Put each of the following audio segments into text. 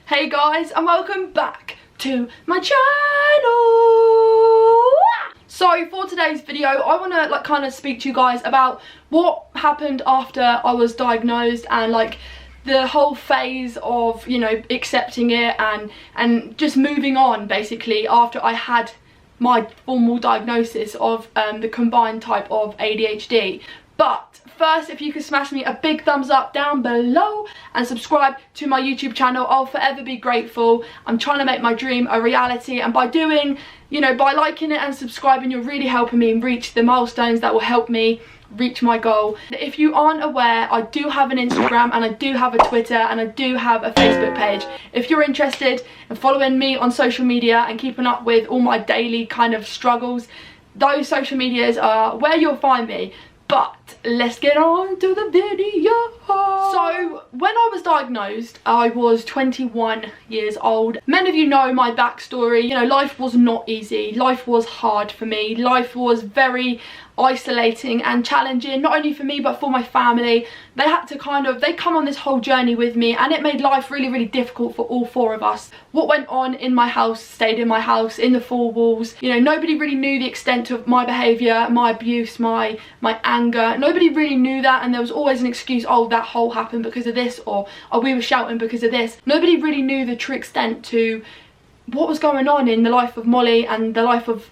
Hey guys, and welcome back to my channel. So for today's video, I want to kind of speak to you guys about what happened after I was diagnosed and the whole phase of, you know, accepting it and just moving on basically after I had my formal diagnosis of the combined type of ADHD. But first, if you could smash me a big thumbs up down below and subscribe to my YouTube channel, I'll forever be grateful. I'm trying to make my dream a reality, and by doing, you know, by liking it and subscribing, you're really helping me reach the milestones that will help me reach my goal. If you aren't aware, I do have an Instagram and I do have a Twitter and I do have a Facebook page. If you're interested in following me on social media and keeping up with all my daily kind of struggles, those social medias are where you'll find me. But let's get on to the video. So when I was diagnosed, I was 21 years old. Many of you know my backstory. You know, life was not easy. Life was hard for me. Life was very isolating and challenging, not only for me but for my family. They had to they come on this whole journey with me, and it made life really difficult for all four of us. What went on in my house stayed in my house, in the four walls. You know, nobody really knew the extent of my behaviour, my abuse, my anger. Nobody really knew that, and there was always an excuse. Oh, that hole happened because of this, or oh, we were shouting because of this. Nobody really knew the true extent to what was going on in the life of Molly and the life of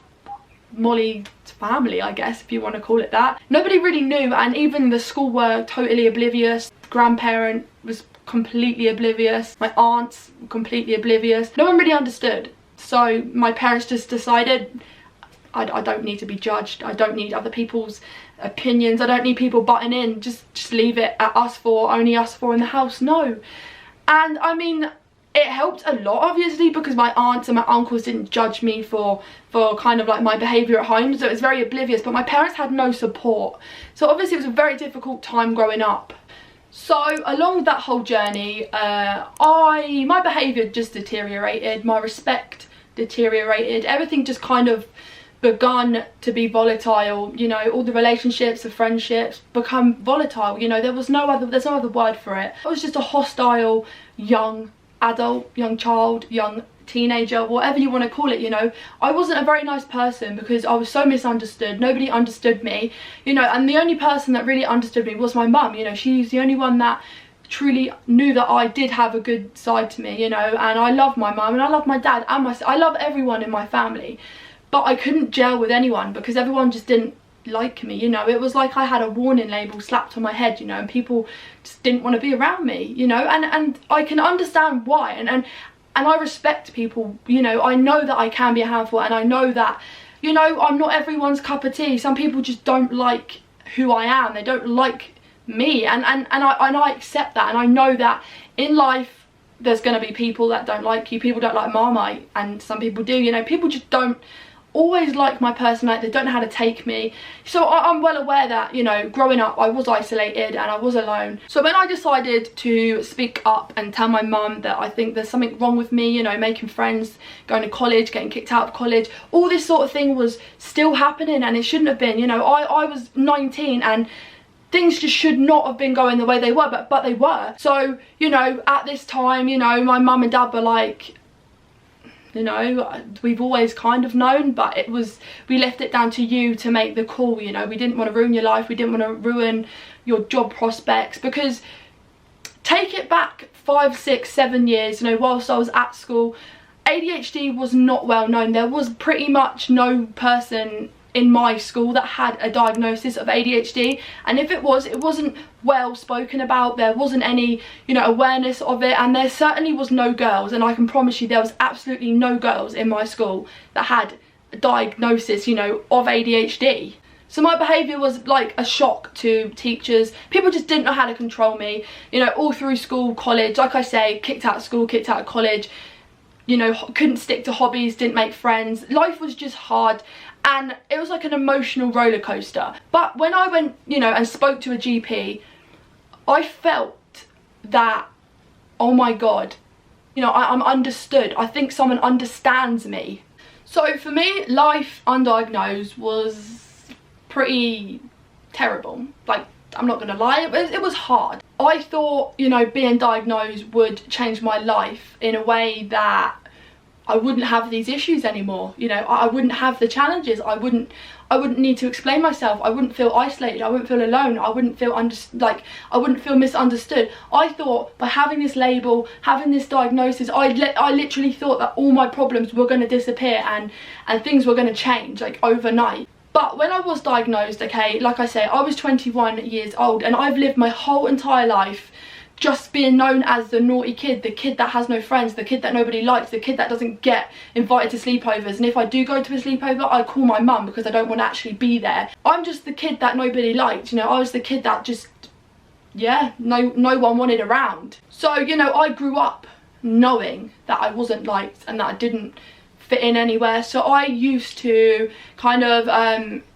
Molly's family, I guess, if you want to call it that. Nobody really knew, and even the school were totally oblivious. Grandparent was completely oblivious. My aunts were completely oblivious. No one really understood. So my parents just decided, I don't need to be judged. I don't need other people's opinions. I don't need people butting in. Just leave it at us four, only us four in the house. No. And I mean, it helped a lot, obviously, because my aunts and my uncles didn't judge me for kind of like my behaviour at home, so it was very oblivious. But my parents had no support, so obviously it was a very difficult time growing up. So along that whole journey, my behaviour just deteriorated, my respect deteriorated, everything just kind of begun to be volatile. You know, all the relationships, the friendships become volatile. You know, there's no other word for it. I was just a hostile young adult, young child, young teenager, whatever you want to call it. You know, I wasn't a very nice person because I was so misunderstood. Nobody understood me, you know, and the only person that really understood me was my mum. You know, she's the only one that truly knew that I did have a good side to me, you know, and I love my mum and I love my dad and I love everyone in my family. But I couldn't gel with anyone because everyone just didn't like me. You know, it was like I had a warning label slapped on my head, you know, and people just didn't want to be around me, you know, and I can understand why, and I respect people. You know, I know that I can be a handful, and I know that, you know, I'm not everyone's cup of tea. Some people just don't like who I am. They don't like me, and I accept that, and I know that in life there's going to be people that don't like you. People don't like Marmite, and some people do. You know, people just don't always like my personality. They don't know how to take me. So I'm well aware that, you know, growing up I was isolated and I was alone. So when I decided to speak up and tell my mum that I think there's something wrong with me, you know, making friends, going to college, getting kicked out of college, all this sort of thing was still happening, and it shouldn't have been. You know, I was 19 and things just should not have been going the way they were, but they were. So, you know, at this time, you know, my mum and dad were like, you know, we've always kind of known, but we left it down to you to make the call. You know, we didn't want to ruin your life, we didn't want to ruin your job prospects, because take it back 5, 6, 7 years, you know, whilst I was at school, ADHD was not well known. There was pretty much no person in my school that had a diagnosis of ADHD, and if it was, it wasn't well spoken about. There wasn't any, you know, awareness of it, and there certainly was no girls, and I can promise you there was absolutely no girls in my school that had a diagnosis, you know, of ADHD. So my behaviour was like a shock to teachers. People just didn't know how to control me, you know, all through school, college. Like I say, kicked out of school, kicked out of college, you know, couldn't stick to hobbies, didn't make friends. Life was just hard, and it was like an emotional roller coaster. But when I went, you know, and spoke to a GP, I felt that, oh my God, you know, I'm understood. I think someone understands me. So for me, life undiagnosed was pretty terrible. Like, I'm not gonna lie, it was hard. I thought, you know, being diagnosed would change my life in a way that I wouldn't have these issues anymore. You know, I wouldn't have the challenges. I wouldn't need to explain myself. I wouldn't feel isolated. I wouldn't feel alone. I wouldn't feel I wouldn't feel misunderstood. I thought by having this label, having this diagnosis, I literally thought that all my problems were going to disappear and things were going to change like overnight. But when I was diagnosed, okay, like I say, I was 21 years old, and I've lived my whole entire life just being known as the naughty kid, the kid that has no friends, the kid that nobody likes, the kid that doesn't get invited to sleepovers. And if I do go to a sleepover, I call my mum because I don't want to actually be there. I'm just the kid that nobody liked, you know. I was the kid that just, yeah, no one wanted around. So, you know, I grew up knowing that I wasn't liked and that I didn't fit in anywhere. So I used to kind of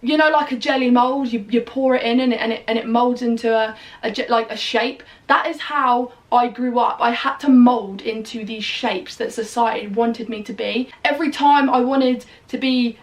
you know, like a jelly mold, you pour it in and it molds into a shape. That is how I grew up. I had to mold into these shapes that society wanted me to be. Every time I wanted to be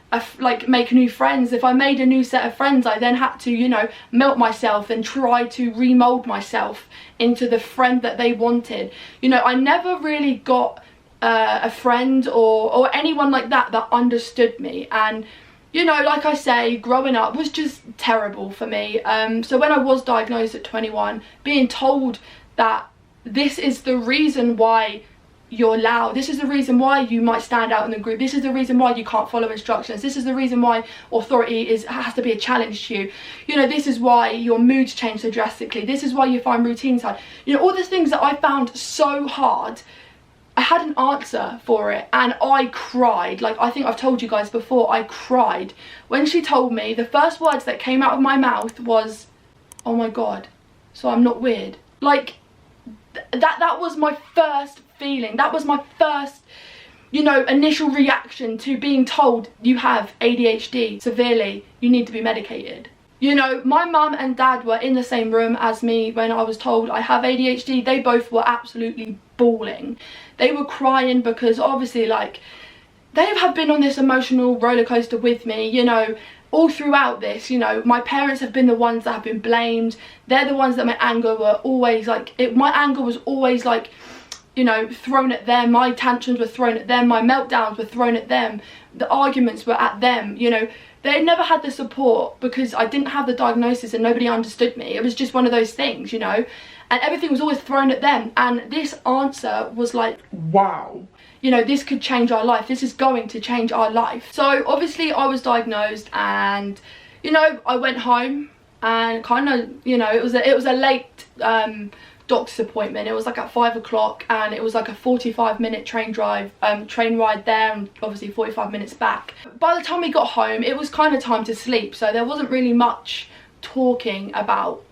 make new friends, if I made a new set of friends, I then had to, you know, melt myself and try to remold myself into the friend that they wanted. You know, I never really got a friend or anyone like that understood me. And, you know, like I say, growing up was just terrible for me. So when I was diagnosed at 21, being told that this is the reason why you're loud, this is the reason why you might stand out in the group, this is the reason why you can't follow instructions, this is the reason why authority has to be a challenge to you, you know, this is why your moods change so drastically, this is why you find routines hard, you know, all the things that I found so hard. I had an answer for it, and I cried. Like, I think I've told you guys before, I cried when she told me. The first words that came out of my mouth was, oh my god, so I'm not weird. Like, that was my first feeling. That was my first, you know, initial reaction to being told you have ADHD severely, you need to be medicated. You know, my mum and dad were in the same room as me when I was told I have ADHD. They both were absolutely bawling. They were crying because obviously, like, they have been on this emotional roller coaster with me, you know, all throughout this. You know, my parents have been the ones that have been blamed. They're the ones that my anger were always like, my anger was always like, you know, thrown at them. My tantrums were thrown at them. My meltdowns were thrown at them. The arguments were at them, you know. They never had the support because I didn't have the diagnosis and nobody understood me. It was just one of those things, you know, and everything was always thrown at them. And this answer was like, wow, you know, this could change our life. This is going to change our life. So obviously I was diagnosed, and, you know, I went home and kind of, you know, it was a late doctor's appointment. It was like at 5 o'clock, and it was like a 45-minute train ride there, and obviously 45 minutes back. By the time we got home, it was kind of time to sleep, so there wasn't really much talking about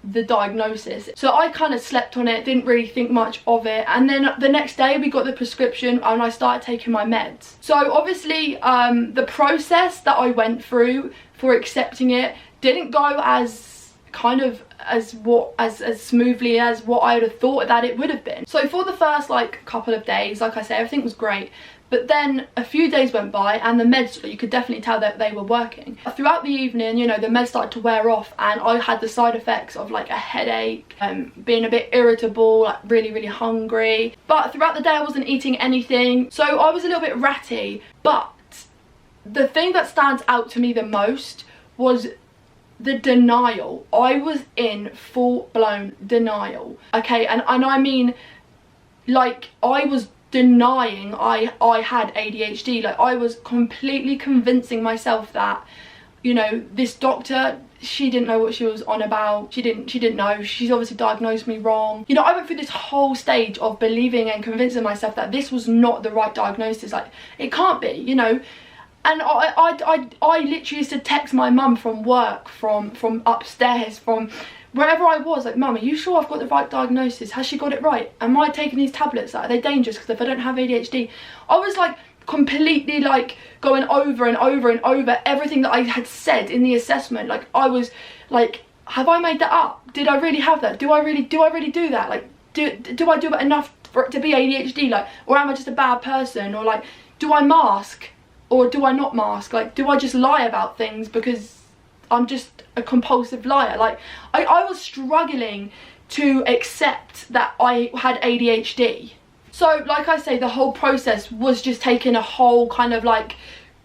the diagnosis. So I kind of slept on it, didn't really think much of it, and then the next day we got the prescription and I started taking my meds. So obviously the process that I went through for accepting it didn't go as smoothly as what I would have thought that it would have been. So for the first like couple of days, like I say, everything was great, but then a few days went by and the meds, you could definitely tell that they were working. Throughout the evening, you know, the meds started to wear off, and I had the side effects of like a headache, being a bit irritable, like really hungry. But throughout the day I wasn't eating anything, so I was a little bit ratty. But the thing that stands out to me the most was the denial. I was in full-blown denial, okay, and I mean, like, I was denying I had ADHD. Like, I was completely convincing myself that, you know, this doctor, she didn't know what she was on about. She didn't know. She's obviously diagnosed me wrong. You know, I went through this whole stage of believing and convincing myself that this was not the right diagnosis. Like, it can't be, you know. And I literally used to text my mum from work, from upstairs, from wherever I was, like, Mum, are you sure I've got the right diagnosis? Has she got it right? Am I taking these tablets? Are they dangerous? Because if I don't have ADHD, I was like completely like going over and over and over everything that I had said in the assessment. Like, I was like, have I made that up? Did I really have that? Do I really do that? Like, do I do it enough for it to be ADHD? Like, or am I just a bad person? Or like, do I mask? Or do I not mask? Like, do I just lie about things because I'm just a compulsive liar? Like, I was struggling to accept that I had ADHD. So like I say, the whole process was just taking a whole kind of like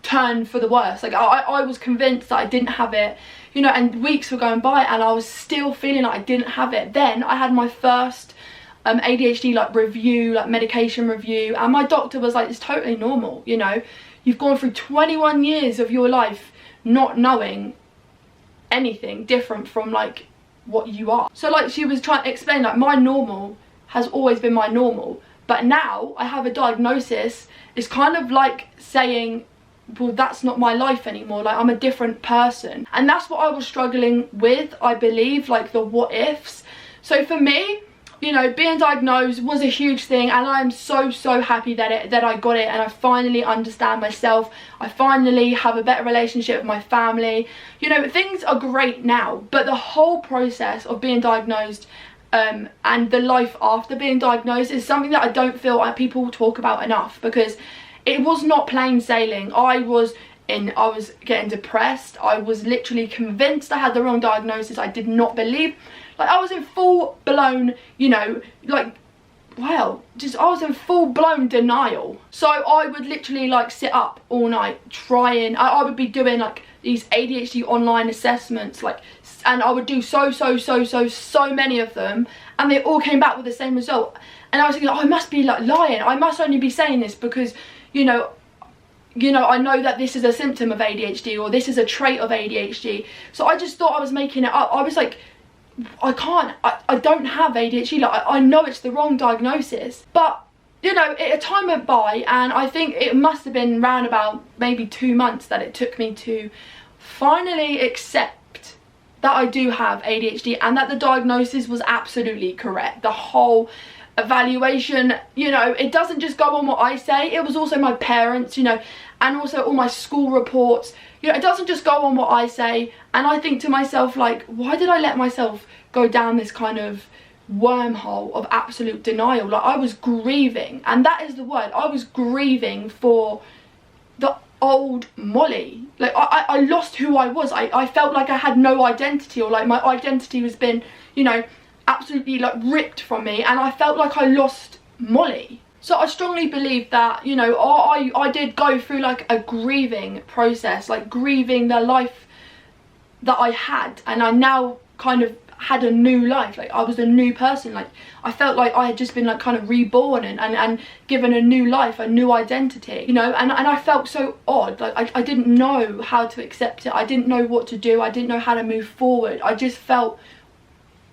turn for the worse. Like I was convinced that I didn't have it, you know, and weeks were going by and I was still feeling like I didn't have it. Then I had my first ADHD like review, like medication review, and my doctor was like, it's totally normal, you know, you've gone through 21 years of your life not knowing anything different from like what you are. So like she was trying to explain, like my normal has always been my normal, but now I have a diagnosis. It's kind of like saying, well, that's not my life anymore, like I'm a different person. And that's what I was struggling with, I believe, like the what ifs. So for me, you know, being diagnosed was a huge thing, and I'm so happy that I got it, and I finally understand myself. I finally have a better relationship with my family. You know, things are great now, but the whole process of being diagnosed and the life after being diagnosed is something that I don't feel like people talk about enough, because it was not plain sailing. I was getting depressed. I was literally convinced I had the wrong diagnosis. I did not believe. Like I was in full blown, you know, like, well, just I was in full blown denial. So I would literally like sit up all night trying. I would be doing like these ADHD online assessments, like, and I would do so many of them, and they all came back with the same result. And I was thinking, oh, I must be like lying. I must only be saying this because, you know, I know that this is a symptom of ADHD, or this is a trait of ADHD. So I just thought I was making it up. I was like, I don't have ADHD, like I know it's the wrong diagnosis. But, you know, a time went by, and I think it must have been round about maybe 2 months that it took me to finally accept that I do have ADHD, and that the diagnosis was absolutely correct. The whole evaluation, you know, it doesn't just go on what I say, it was also my parents, you know, and also all my school reports. You know, it doesn't just go on what I say. And I think to myself, like, why did I let myself go down this kind of wormhole of absolute denial? Like, I was grieving, and that is the word, I was grieving for the old Molly. Like I lost who I was. I felt like I had no identity, or like my identity was been, you know, absolutely like ripped from me, and I felt like I lost Molly. So I strongly believe that, you know, I did go through like a grieving process, like grieving the life that I had, and I now kind of had a new life. Like I was a new person. Like I felt like I had just been like kind of reborn and given a new life, a new identity, you know, and I felt so odd. Like I didn't know how to accept it. I didn't know what to do. I didn't know how to move forward. I just felt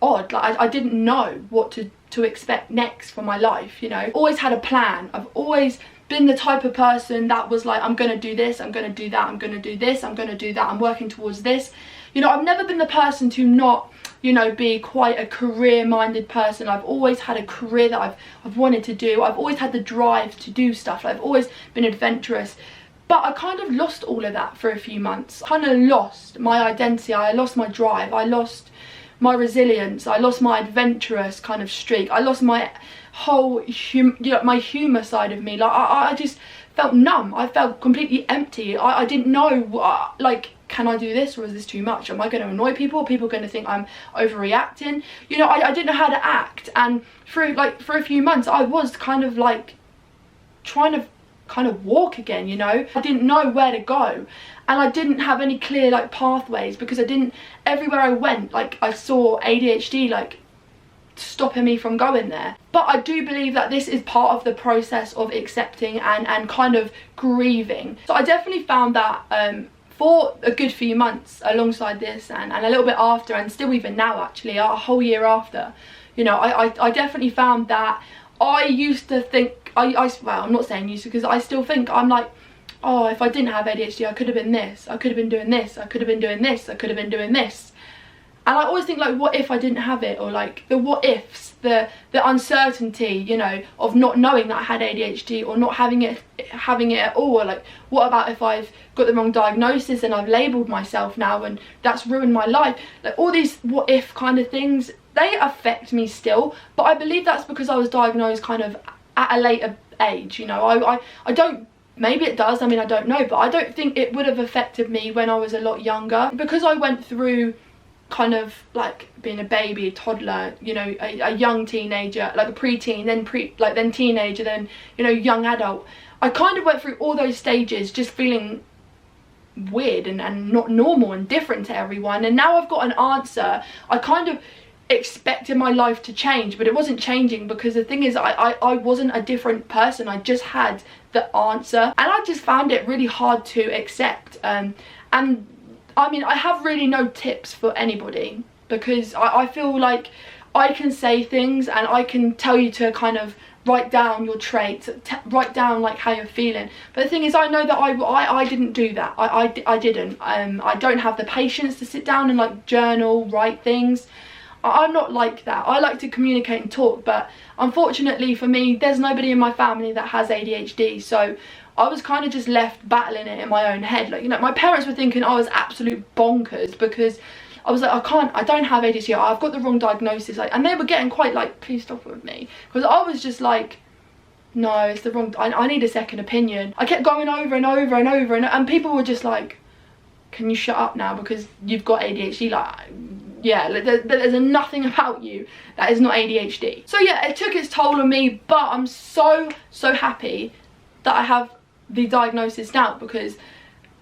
odd. Like I didn't know what to expect next for my life, you know. Always had a plan. I've always been the type of person that was like, I'm gonna do this, I'm gonna do that, I'm gonna do this, I'm gonna do that, I'm working towards this. You know, I've never been the person to not, you know, be quite a career-minded person. I've always had a career that I've wanted to do. I've always had the drive to do stuff. Like, I've always been adventurous. But I kind of lost all of that for a few months. I kind of lost my identity. I lost my drive. I lost my resilience. I lost my adventurous kind of streak. I lost my whole my humour side of me. Like I just felt numb. I felt completely empty. I didn't know, like, can I do this, or is this too much? Am I going to annoy people? Are people going to think I'm overreacting? You know, I didn't know how to act. And for a few months I was kind of like trying to kind of walk again, you know. I didn't know where to go, and I didn't have any clear like pathways, because everywhere I went, like, I saw ADHD like stopping me from going there. But I do believe that this is part of the process of accepting and kind of grieving. So I definitely found that for a good few months alongside this, and a little bit after, and still even now actually, a whole year after, you know, I definitely found that I used to think, well, I'm not saying used to, because I still think, I'm like, oh, if I didn't have ADHD, I could have been this, I could have been doing this, I could have been doing this, I could have been doing this. And I always think, like, what if I didn't have it? Or like the what ifs, the uncertainty, you know, of not knowing that I had ADHD, or not having it at all. Or like, what about if I've got the wrong diagnosis and I've labelled myself now and that's ruined my life? Like, all these what if kind of things, they affect me still, but I believe that's because I was diagnosed kind of at a later age, you know. I don't, maybe it does, I mean, I don't know, but I don't think it would have affected me when I was a lot younger, because I went through kind of like being a baby, a toddler, you know, a young teenager, like a preteen, then teenager, then, you know, young adult. I kind of went through all those stages just feeling weird and not normal and different to everyone. And now I've got an answer. I kind of expected my life to change, but it wasn't changing, because the thing is, I wasn't a different person. I just had the answer, and I just found it really hard to accept. And I mean, I have really no tips for anybody, because I feel like I can say things and I can tell you to kind of write down your traits, write down like how you're feeling. But the thing is, I know that I didn't do that. I didn't. I don't have the patience to sit down and like journal, write things. I'm not like that. I like to communicate and talk, but unfortunately for me, there's nobody in my family that has ADHD, so I was kind of just left battling it in my own head. Like, you know, my parents were thinking I was absolute bonkers, because I was like, I don't have ADHD, I've got the wrong diagnosis. Like, and they were getting quite like pissed off with me, because I was just like, no, it's the wrong, I need a second opinion. I kept going over and over and over, and people were just like, can you shut up now, because you've got ADHD? Like, yeah, there's nothing about you that is not ADHD. So yeah, it took its toll on me, but I'm so happy that I have the diagnosis now, because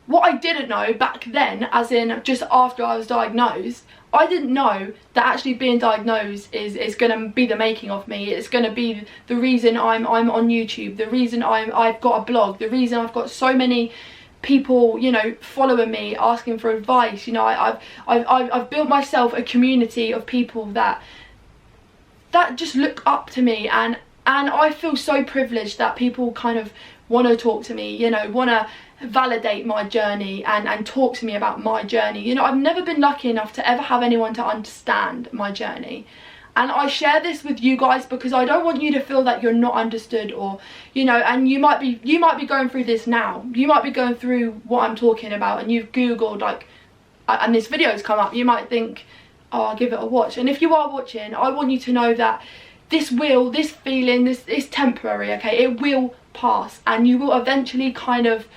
what I didn't know back then, as in just after I was diagnosed, I didn't know that actually being diagnosed is going to be the making of me. It's going to be the reason I'm on YouTube, the reason I've got a blog, the reason I've got so many people, you know, following me, asking for advice. You know, I've built myself a community of people that just look up to me, and I feel so privileged that people kind of want to talk to me, you know, want to validate my journey and talk to me about my journey. You know, I've never been lucky enough to ever have anyone to understand my journey. And I share this with you guys because I don't want you to feel that you're not understood, or, you know, and you might be going through this now. You might be going through what I'm talking about, and you've Googled like, and this video's come up. You might think, oh, I'll give it a watch. And if you are watching, I want you to know that this feeling, this is temporary, okay? It will pass, and you will eventually kind of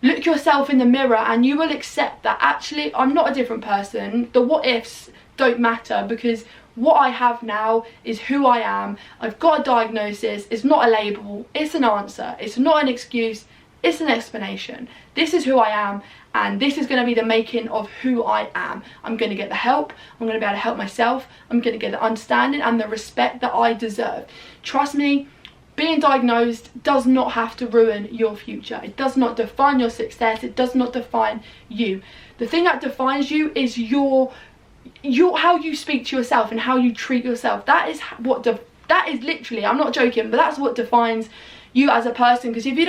look yourself in the mirror and you will accept that actually I'm not a different person. The what ifs don't matter, because what I have now is who I am. I've got a diagnosis. It's not a label, it's an answer. It's not an excuse, it's an explanation. This is who I am, and this is going to be the making of who I am. I'm going to get the help, I'm going to be able to help myself, I'm going to get the understanding and the respect that I deserve. Trust me, being diagnosed does not have to ruin your future. It does not define your success, it does not define you. The thing that defines you is your how you speak to yourself and how you treat yourself. That is literally, I'm not joking, but that's what defines you as a person. Because if you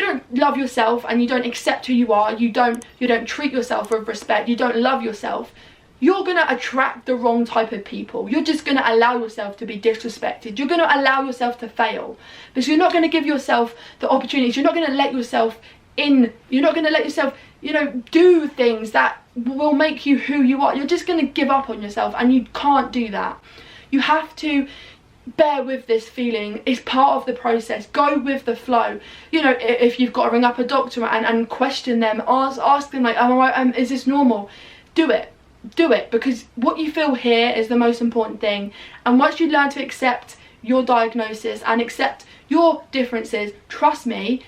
don't love yourself and you don't accept who you are, you don't treat yourself with respect, you don't love yourself, you're gonna attract the wrong type of people. You're just gonna allow yourself to be disrespected. You're gonna allow yourself to fail, because you're not gonna give yourself the opportunities. You're not gonna let yourself in. You're not gonna let yourself, you know, do things that will make you who you are. You're just gonna give up on yourself, and you can't do that. You have to bear with this feeling. It's part of the process. Go with the flow. You know, if you've got to ring up a doctor and question them, ask them like, is this normal? Do it, because what you feel here is the most important thing. And once you learn to accept your diagnosis and accept your differences, trust me,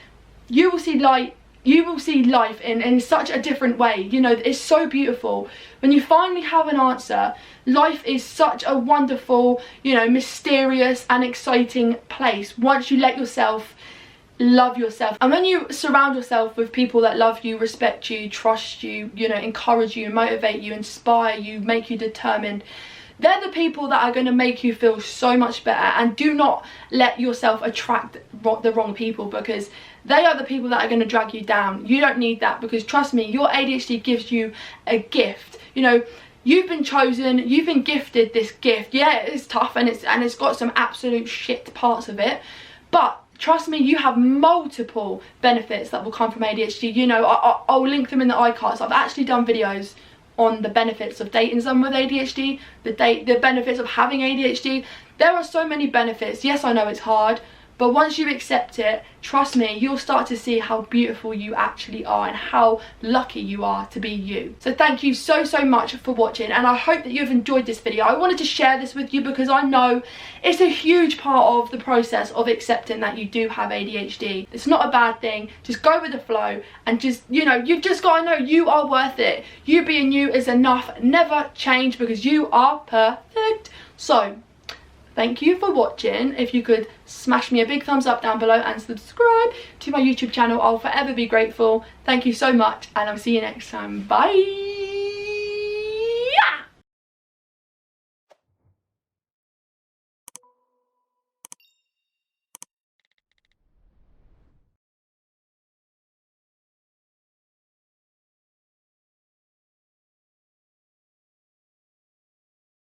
you will see light. You will see life in such a different way. You know, it's so beautiful. When you finally have an answer, life is such a wonderful, you know, mysterious and exciting place once you let yourself love yourself. And when you surround yourself with people that love you, respect you, trust you, you know, encourage you, motivate you, inspire you, make you determined, they're the people that are going to make you feel so much better. And do not let yourself attract the wrong people, because they are the people that are going to drag you down. You don't need that, because trust me, your ADHD gives you a gift. You know, you've been chosen, you've been gifted this gift. Yeah, it's tough and it's got some absolute shit parts of it, but trust me, you have multiple benefits that will come from ADHD. You know, I'll link them in the iCards. I've actually done videos on the benefits of dating someone with ADHD, the benefits of having ADHD. There are so many benefits. Yes, I know it's hard, But once you accept it, trust me, you'll start to see how beautiful you actually are and how lucky you are to be you. So thank you so much for watching, and I hope that you've enjoyed this video. I wanted to share this with you because I know it's a huge part of the process of accepting that you do have ADHD. It's not a bad thing. Just go with the flow and just, you know, you've just got to know you are worth it. You being you is enough. Never change because you are perfect. So thank you for watching. If you could smash me a big thumbs up down below and subscribe to my YouTube channel, I'll forever be grateful. Thank you so much, and I'll see you next time. Bye.